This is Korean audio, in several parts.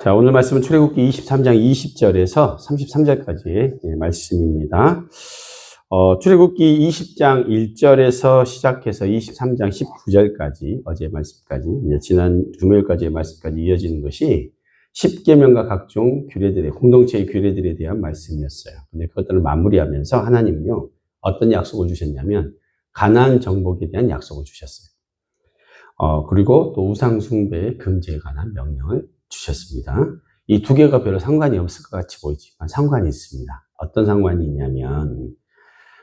자, 오늘 말씀은 출애굽기 23장 20절에서 33절까지 말씀입니다. 출애굽기 20장 1절에서 시작해서 23장 19절까지 어제의 말씀까지 지난 금요일까지의 말씀까지 이어지는 것이 십계명과 각종 규례들의 공동체의 규례들에 대한 말씀이었어요. 근데 그것들을 마무리하면서 하나님은요 어떤 약속을 주셨냐면 가나안 정복에 대한 약속을 주셨어요. 그리고 또 우상 숭배의 금지에 관한 명령을 주셨습니다. 이 두 개가 별로 상관이 없을 것 같이 보이지만 상관이 있습니다. 어떤 상관이 있냐면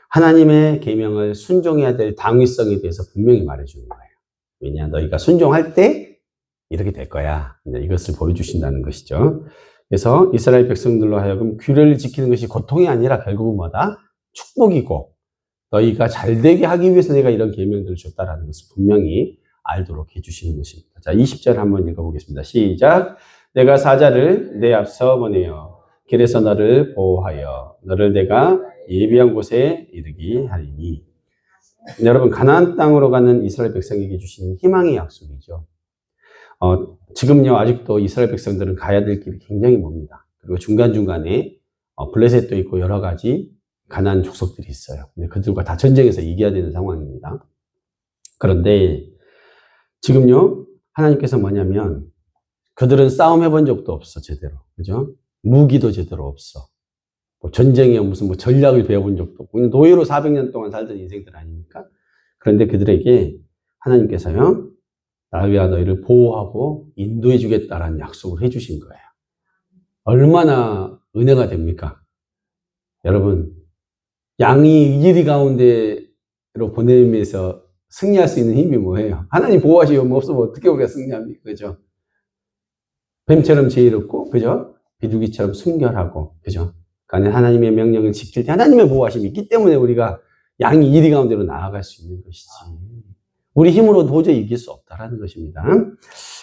하나님의 계명을 순종해야 될 당위성에 대해서 분명히 말해주는 거예요. 왜냐, 너희가 순종할 때 이렇게 될 거야. 이것을 보여주신다는 것이죠. 그래서 이스라엘 백성들로 하여금 규례를 지키는 것이 고통이 아니라 결국은 뭐다? 축복이고 너희가 잘되게 하기 위해서 내가 이런 계명들을 줬다라는 것을 분명히 알도록 해주시는 것입니다. 자, 20절 한번 읽어보겠습니다. 시작. 내가 사자를 내 앞서 보내어 길에서 너를 보호하여 너를 내가 예비한 곳에 이르게 하리니. 여러분, 가나안 땅으로 가는 이스라엘 백성에게 주시는 희망의 약속이죠. 지금요 아직도 이스라엘 백성들은 가야 될 길이 굉장히 멉니다. 그리고 중간중간에 블레셋도 있고 여러 가지 가나안 족속들이 있어요. 근데 그들과 다 전쟁에서 이겨야 되는 상황입니다. 그런데 지금요 하나님께서 뭐냐면 그들은 싸움 해본 적도 없어 제대로, 그죠? 무기도 제대로 없어. 전쟁에 무슨 전략을 배워본 적도 없고 그냥 노예로 400년 동안 살던 인생들 아닙니까? 그런데 그들에게 하나님께서요 나가 너희를 보호하고 인도해 주겠다라는 약속을 해주신 거예요. 얼마나 은혜가 됩니까? 여러분, 양이 이리 가운데로 보내면서 승리할 수 있는 힘이 뭐예요? 하나님 보호하시면 없으면 어떻게 우리가 승리합니까? 그죠? 뱀처럼 지혜롭고, 그죠? 비둘기처럼 순결하고, 그죠? 그러니까 하나님의 명령을 지킬 때 하나님의 보호하심이 있기 때문에 우리가 양이 이리 가운데로 나아갈 수 있는 것이지. 우리 힘으로 도저히 이길 수 없다라는 것입니다.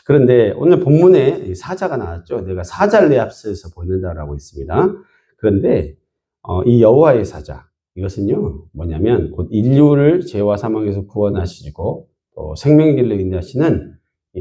그런데 오늘 본문에 사자가 나왔죠. 내가 사자를 내 앞서서 보낸다라고 했습니다. 그런데 이 여호와의 사자, 이것은요 뭐냐면 곧 인류를 죄와 사망에서 구원하시고 또 생명의 길로 인도하시는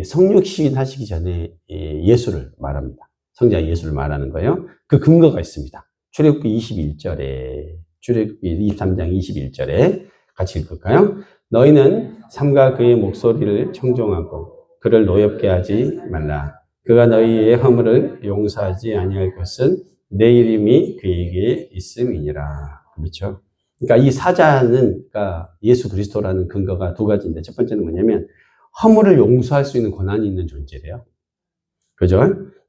성육신 하시기 전에 예수를 말합니다. 성자 예수를 말하는 거예요. 그 근거가 있습니다. 출애굽기 21절에 출애굽기 23장 21절에 같이 읽을까요? 너희는 삼가 그의 목소리를 청종하고 그를 노엽게 하지 말라. 그가 너희의 허물을 용서하지 아니할 것은 내 이름이 그에게 있음이니라. 그렇죠? 그러니까 이 사자는 그러니까 예수 그리스도라는 근거가 두 가지인데 첫 번째는 뭐냐면 허물을 용서할 수 있는 권한이 있는 존재래요. 그죠?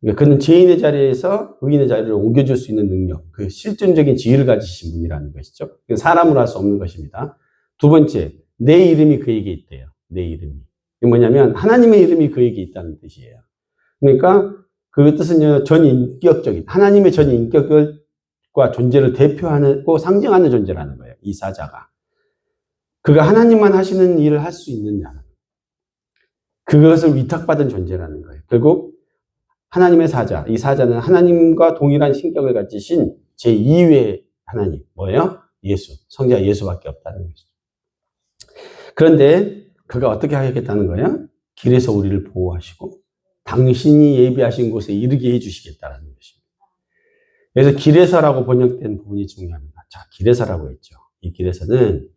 그러니까 그는 죄인의 자리에서 의인의 자리를 옮겨줄 수 있는 능력, 그 실존적인 지위를 가지신 분이라는 것이죠. 사람으로 할 수 없는 것입니다. 두 번째, 내 이름이 그에게 있대요. 내 이름이. 이게 뭐냐면 하나님의 이름이 그에게 있다는 뜻이에요. 그러니까 그 뜻은 전인격적인 하나님의 전인격과 존재를 대표하고 상징하는 존재라는 거예요. 이 사자가. 그가 하나님만 하시는 일을 할 수 있는 자. 그것을 위탁받은 존재라는 거예요. 결국 하나님의 사자, 이 사자는 하나님과 동일한 신격을 가지신 제2의 하나님, 뭐예요? 예수, 성자 예수밖에 없다는 것이죠. 그런데 그가 어떻게 하겠다는 거예요? 길에서 우리를 보호하시고 당신이 예비하신 곳에 이르게 해주시겠다는 것입니다. 그래서 길에서라고 번역된 부분이 중요합니다. 자, 길에서라고 했죠. 이 길에서는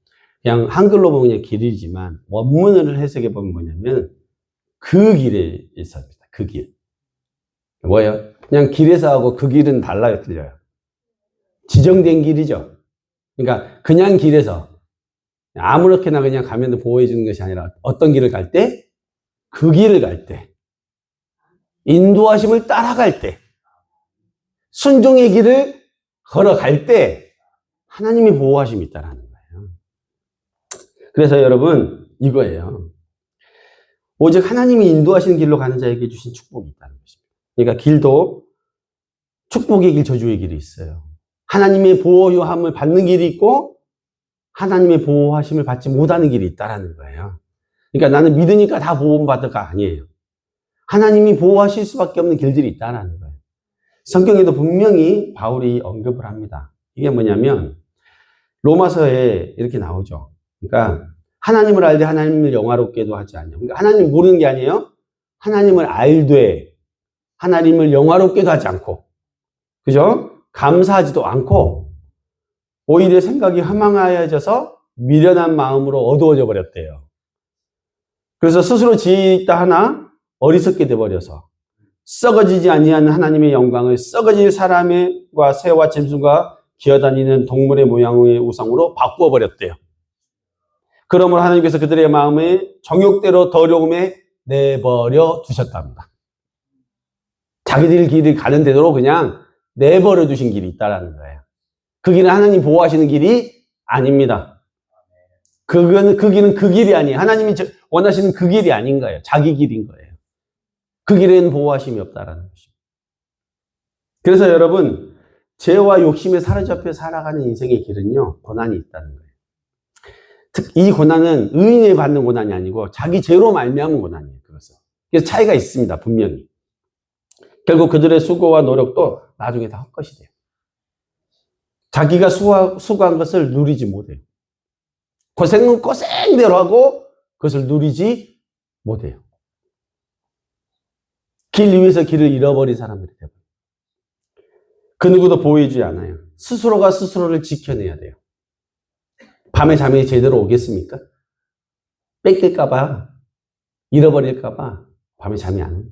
그냥 한글로 보면 그냥 길이지만 원문을 해석해 보면 뭐냐면 그 길에 있습니다. 그 길. 뭐예요? 그냥 길에서 하고 그 길은 달라요, 틀려요. 지정된 길이죠. 그러니까 그냥 길에서 아무렇게나 그냥 가면 보호해 주는 것이 아니라 어떤 길을 갈 때? 그 길을 갈 때. 인도하심을 따라갈 때. 순종의 길을 걸어갈 때 하나님이 보호하심이 있다는 거예요. 그래서 여러분 이거예요. 오직 하나님이 인도하시는 길로 가는 자에게 주신 축복이 있다는 것입니다. 그러니까 길도 축복의 길, 저주의 길이 있어요. 하나님의 보호함을 받는 길이 있고 하나님의 보호하심을 받지 못하는 길이 있다는 거예요. 그러니까 나는 믿으니까 다 보호받을까 아니에요. 하나님이 보호하실 수밖에 없는 길들이 있다는 거예요. 성경에도 분명히 바울이 언급을 합니다. 이게 뭐냐면 로마서에 이렇게 나오죠. 그러니까 하나님을 알되 하나님을 영화롭게도 하지 않냐. 그러니까 하나님 모르는 게 아니에요. 하나님을 알되 하나님을 영화롭게도 하지 않고, 그죠? 감사하지도 않고, 오히려 생각이 허망하여져서 미련한 마음으로 어두워져 버렸대요. 그래서 스스로 지혜있다 하나 어리석게 돼버려서 썩어지지 아니하는 하나님의 영광을 썩어질 사람과 새와 짐승과 기어다니는 동물의 모양의 우상으로 바꾸어 버렸대요. 그러므로 하나님께서 그들의 마음에 정욕대로 더러움에 내버려 두셨답니다. 자기들 길을 가는 대로 그냥 내버려 두신 길이 있다라는 거예요. 그 길은 하나님 보호하시는 길이 아닙니다. 그 길은 그 길이 아니에요. 하나님이 원하시는 그 길이 아닌 거예요. 자기 길인 거예요. 그 길에는 보호하심이 없다라는 것입니다. 그래서 여러분, 죄와 욕심에 사로잡혀 살아가는 인생의 길은요, 고난이 있다는 거예요. 이 고난은 의인이 받는 고난이 아니고 자기 죄로 말미암은 고난이에요. 그래서 차이가 있습니다. 분명히. 결국 그들의 수고와 노력도 나중에 다 헛것이 돼요. 자기가 수고한 것을 누리지 못해요. 고생은 고생대로 하고 그것을 누리지 못해요. 길 위에서 길을 잃어버린 사람들이 돼요. 그 누구도 보호해주지 않아요. 스스로가 스스로를 지켜내야 돼요. 밤에 잠이 제대로 오겠습니까? 뺏길까봐, 잃어버릴까봐 밤에 잠이 안 오요.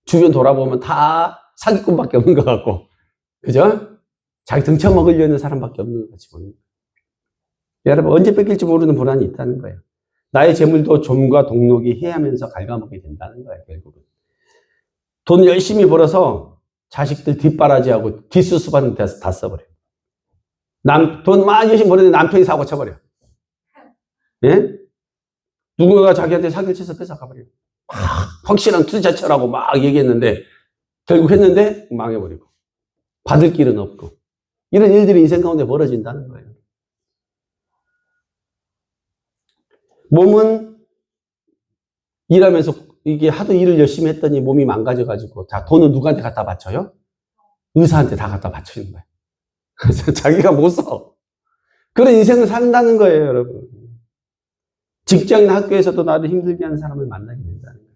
주변 돌아보면 다 사기꾼밖에 없는 것 같고, 그죠? 자기 등쳐먹으려는 사람밖에 없는 것 같이 보입니다. 여러분, 언제 뺏길지 모르는 불안이 있다는 거예요. 나의 재물도 좀과 동록이 해하면서 갉아먹게 된다는 거예요, 결국은. 돈 열심히 벌어서 자식들 뒷바라지하고 뒷수습하는 데서 다 써버려요. 돈 많이 열심히 버는데 남편이 사고 쳐버려요. 예? 누군가가 자기한테 사기를 쳐서 뺏어가버려요. 확실한 투자처라고 막 얘기했는데, 결국 했는데 망해버리고. 받을 길은 없고. 이런 일들이 인생 가운데 벌어진다는 거예요. 몸은 일하면서 이게 하도 일을 열심히 했더니 몸이 망가져가지고, 자, 돈은 누구한테 갖다 바쳐요? 의사한테 다 갖다 바치는 거예요. 자기가 못 써. 그런 인생을 산다는 거예요, 여러분. 직장이나 학교에서도 나를 힘들게 하는 사람을 만나게 된다는 거예요.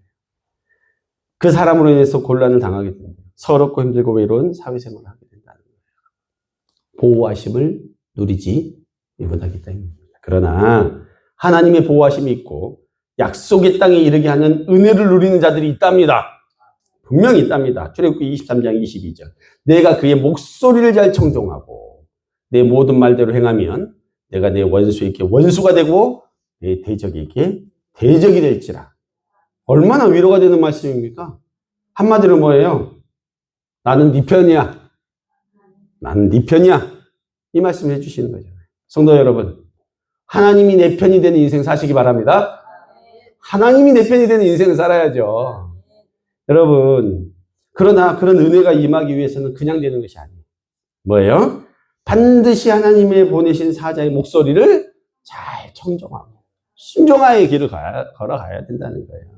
그 사람으로 인해서 곤란을 당하게 됩니다. 서럽고 힘들고 외로운 사회생활을 하게 된다는 거예요. 보호하심을 누리지 못하기 때문입니다. 그러나 하나님의 보호하심이 있고 약속의 땅에 이르게 하는 은혜를 누리는 자들이 있답니다. 분명히 있답니다. 출애굽기 23장 22절. 내가 그의 목소리를 잘 청종하고 내 모든 말대로 행하면 내가 내 원수에게 원수가 되고 내 대적에게 대적이 될지라. 얼마나 위로가 되는 말씀입니까? 한마디로 뭐예요? 나는 네 편이야. 나는 네 편이야. 이 말씀을 해주시는 거죠. 성도 여러분, 하나님이 내 편이 되는 인생 사시기 바랍니다. 하나님이 내 편이 되는 인생을 살아야죠. 여러분, 그러나 그런 은혜가 임하기 위해서는 그냥 되는 것이 아니에요. 뭐예요? 반드시 하나님의 보내신 사자의 목소리를 잘 청종하고 순종하의 길을 걸어가야 된다는 거예요.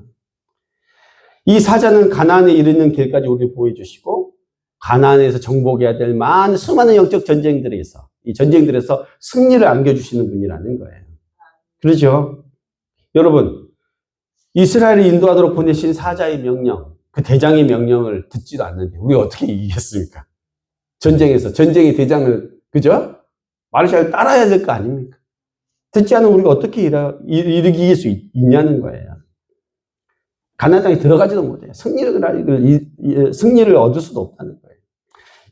이 사자는 가나안에 이르는 길까지 우리를 보여주시고 가나안에서 정복해야 될 수많은 영적 전쟁들에서 이 전쟁들에서 승리를 안겨주시는 분이라는 거예요. 그렇죠? 여러분, 이스라엘을 인도하도록 보내신 사자의 명령, 그 대장의 명령을 듣지도 않는데 우리가 어떻게 이기겠습니까? 전쟁의 대장을, 그죠? 말을 잘 따라야 될 거 아닙니까? 듣지 않으면 우리가 어떻게 이길 수 있냐는 거예요. 가나안 땅에 들어가지도 못해요. 승리를 얻을 수도 없다는 거예요.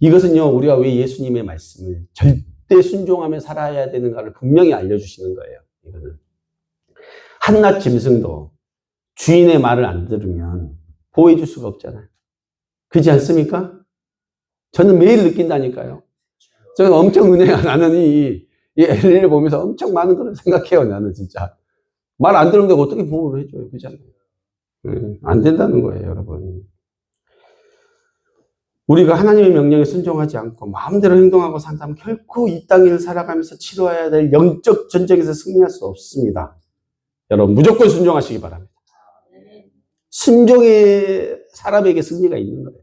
이것은요, 우리가 왜 예수님의 말씀을 절대 순종하며 살아야 되는가를 분명히 알려주시는 거예요. 이거는. 한낱 짐승도 주인의 말을 안 들으면 보호해줄 수가 없잖아요. 그렇지 않습니까? 저는 매일 느낀다니까요. 저는 엄청 은혜가 나는 이 엘리를 보면서 엄청 많은 걸 생각해요. 나는 진짜. 말 안 들으면 내가 어떻게 보호를 해줘요. 그렇잖아요. 안 된다는 거예요, 여러분. 우리가 하나님의 명령에 순종하지 않고 마음대로 행동하고 산다면 결코 이 땅을 살아가면서 치러야 될 영적 전쟁에서 승리할 수 없습니다. 여러분, 무조건 순종하시기 바랍니다. 순종의 사람에게 승리가 있는 거예요.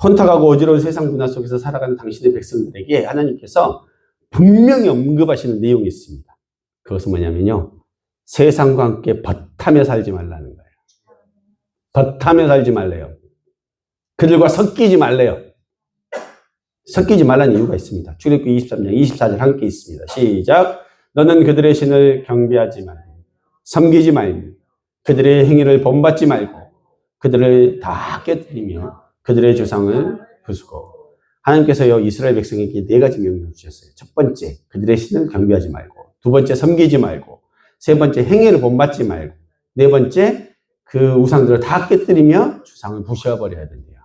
혼탁하고 어지러운 세상 문화 속에서 살아가는 당신의 백성들에게 하나님께서 분명히 언급하시는 내용이 있습니다. 그것은 뭐냐면요, 세상과 함께 벗하며 살지 말라는 거예요. 벗하며 살지 말래요. 그들과 섞이지 말래요. 섞이지 말라는 이유가 있습니다. 출애굽기 23장 24절 함께 있습니다. 시작. 너는 그들의 신을 경배하지 말고 섬기지 말고 그들의 행위를 본받지 말고 그들을 다 깨뜨리며 그들의 조상을 부수고. 하나님께서요 이스라엘 백성에게 4가지 명령을 주셨어요. 첫 번째, 그들의 신을 경배하지 말고, 두 번째, 섬기지 말고, 세 번째, 행위를 본받지 말고, 네 번째, 그 우상들을 다 깨뜨리며 주상을 부셔버려야 된대요.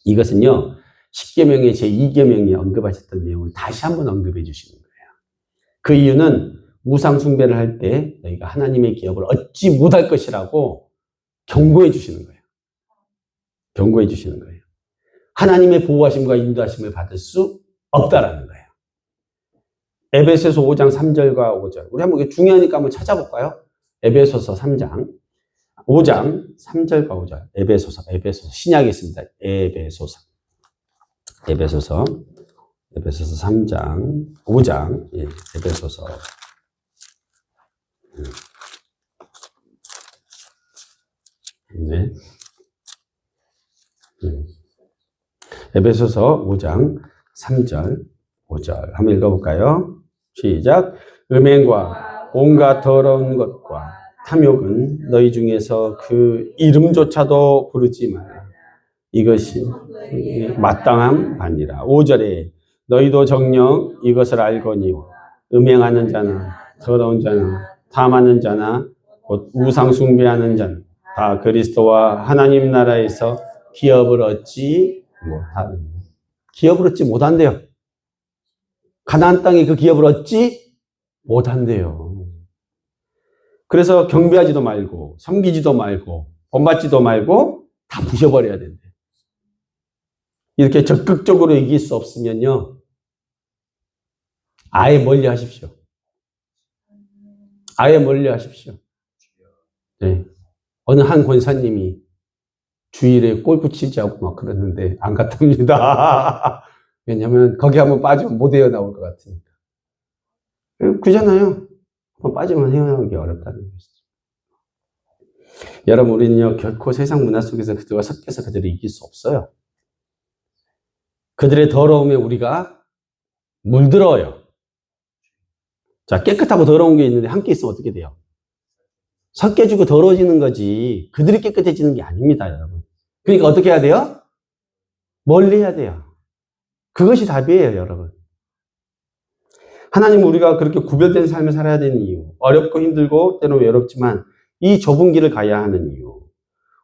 이것은요 십계명의 제2계명에 언급하셨던 내용을 다시 한번 언급해 주시는 거예요. 그 이유는 우상 숭배를 할 때 너희가 하나님의 기업을 얻지 못할 것이라고 경고해 주시는 거예요. 경고해 주시는 거예요. 하나님의 보호하심과 인도하심을 받을 수 없다라는 거예요. 에베소서 5장 3절과 5절. 우리 한번 중요하니까 한번 찾아볼까요? 에베소서 3장 5장 3절과 5절. 에베소서 신약에 있습니다. 에베소서 3장 5장 예, 에베소서 네. 에베소서 5장 3절 5절 한번 읽어볼까요? 시작. 음행과 온갖 더러운 것과 탐욕은 너희 중에서 그 이름조차도 부르지 말라. 이것이 마땅한 바니라. 5절에 너희도 정녕 이것을 알거니와 음행하는 자나 더러운 자나 탐하는 자나 곧 우상 숭배하는 자는 다 그리스도와 하나님 나라에서 기업을 얻지 못한대요. 가나안 땅에 그 기업을 얻지 못한대요. 그래서 경배하지도 말고 섬기지도 말고 본받지도 말고 다 부셔버려야 된대. 이렇게 적극적으로 이길 수 없으면요 아예 멀리 하십시오. 아예 멀리 하십시오. 네. 어느 한 권사님이 주일에 골프 치자고 막 그랬는데 안 갔답니다. 왜냐면 거기 한번 빠지면 못 헤어나올 것 같으니까. 그잖아요. 한번 빠지면 헤어나오기 어렵다는 것이죠. 여러분 우리는요 결코 세상 문화 속에서 그들과 섞여서 그들을 이길 수 없어요. 그들의 더러움에 우리가 물들어요. 자, 깨끗하고 더러운 게 있는데 함께 있으면 어떻게 돼요? 섞여지고 더러워지는 거지 그들이 깨끗해지는 게 아닙니다, 여러분. 그러니까 어떻게 해야 돼요? 멀리 해야 돼요. 그것이 답이에요, 여러분. 하나님은 우리가 그렇게 구별된 삶을 살아야 되는 이유, 어렵고 힘들고 때로는 외롭지만 이 좁은 길을 가야 하는 이유,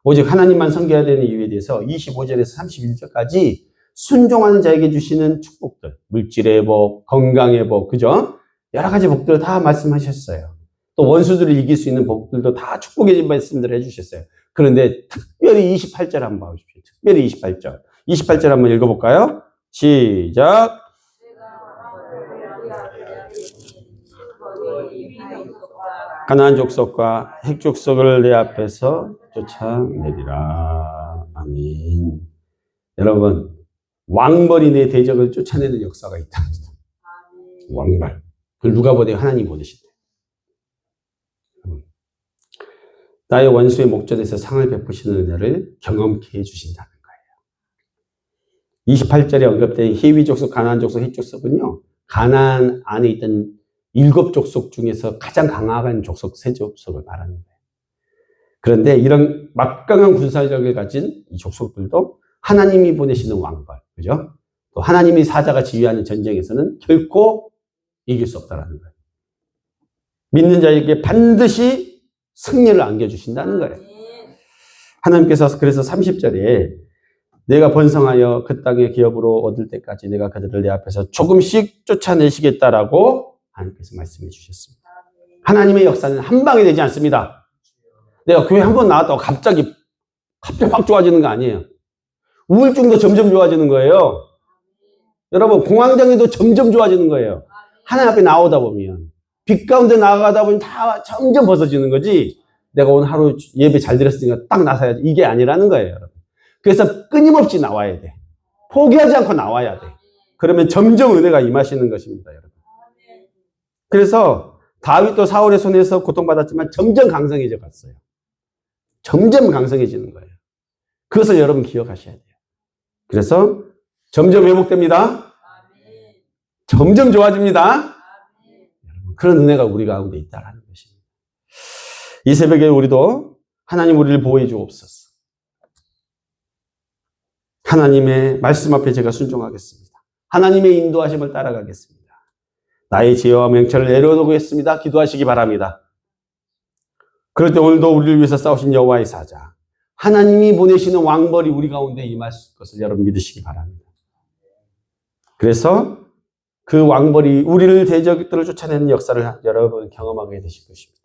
오직 하나님만 섬겨야 되는 이유에 대해서 25절에서 31절까지 순종하는 자에게 주시는 축복들, 물질의 복, 건강의 복, 그죠? 여러 가지 복들을 다 말씀하셨어요. 또 원수들을 이길 수 있는 복들도 다 축복의 말씀들을 해주셨어요. 그런데 특별히 28절 한번 봐주십시오. 특별히 28절. 28절 한번 읽어볼까요? 시작. 가나안 족속과 헷 족속을 내 앞에서 쫓아내리라. 아멘. 여러분, 왕벌이 내 대적을 쫓아내는 역사가 있다. 왕벌. 그걸 누가 보내요? 하나님 보내신대. 나의 원수의 목전에서 상을 베푸시는 은혜를 경험케 해주신다는 거예요. 28절에 언급된 히위 족속, 가나안 족속, 헷 족속은요, 가나안 안에 있던 7족속 중에서 가장 강한 족속 3족속을 말하는 거예요. 그런데 이런 막강한 군사력을 가진 이 족속들도 하나님이 보내시는 왕벌, 그죠? 또 하나님이 사자가 지휘하는 전쟁에서는 결코 이길 수 없다는 거예요. 믿는 자에게 반드시 승리를 안겨주신다는 거예요. 하나님께서 그래서 30절에 내가 번성하여 그 땅의 기업으로 얻을 때까지 내가 그들을 내 앞에서 조금씩 쫓아내시겠다라고 하나님께서 말씀해 주셨습니다. 하나님의 역사는 한 방에 되지 않습니다. 내가 교회 한 번 나왔다고 갑자기 확 좋아지는 거 아니에요. 우울증도 점점 좋아지는 거예요. 여러분 공황장애도 점점 좋아지는 거예요. 하나님 앞에 나오다 보면 빛 가운데 나아가다 보면 다 점점 벗어지는 거지. 내가 오늘 하루 예배 잘 드렸으니까 딱 나서야지. 이게 아니라는 거예요, 여러분. 그래서 끊임없이 나와야 돼. 포기하지 않고 나와야 돼. 그러면 점점 은혜가 임하시는 것입니다, 여러분. 그래서 다윗도 사울의 손에서 고통받았지만 점점 강성해져 갔어요. 점점 강성해지는 거예요. 그것을 여러분 기억하셔야 돼요. 그래서 점점 회복됩니다. 점점 좋아집니다. 그런 은혜가 우리 가운데 있다는 것입니다. 이 새벽에 우리도 하나님 우리를 보호해 주옵소서. 하나님의 말씀 앞에 제가 순종하겠습니다. 하나님의 인도하심을 따라가겠습니다. 나의 죄와 명철을 내려놓겠습니다. 기도하시기 바랍니다. 그럴 때 오늘도 우리를 위해서 싸우신 여호와의 사자, 하나님이 보내시는 왕벌이 우리 가운데 임할 것을 여러분 믿으시기 바랍니다. 그래서 그 왕벌이 우리를 대적들을 쫓아내는 역사를 여러분 경험하게 되실 것입니다.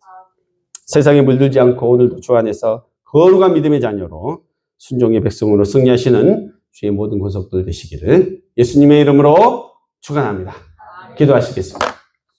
세상에 물들지 않고 오늘도 주 안에서 거룩한 믿음의 자녀로 순종의 백성으로 승리하시는 주의 모든 권속들 되시기를 예수님의 이름으로 축원합니다. 기도하시겠습니다.